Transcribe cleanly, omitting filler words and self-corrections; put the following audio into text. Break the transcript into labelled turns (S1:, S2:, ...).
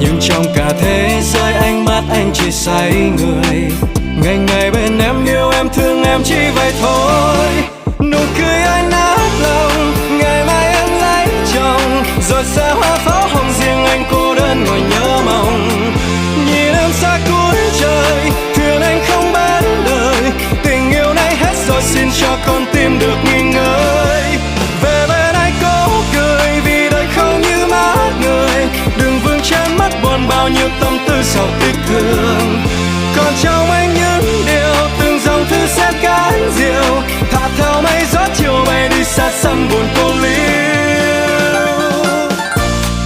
S1: Nhưng trong cả thế giới ánh mắt anh chỉ say người. Ngày ngày bên em, yêu em, thương em chỉ vậy thôi. Nụ cười anh nát lòng, ngày mai em lấy chồng, rồi xa hoa pháo hồng, riêng anh cô đơn ngồi nhớ mong. Nhìn em xa cuối trời, thuyền anh không bán đời, tình yêu này hết rồi, xin cho con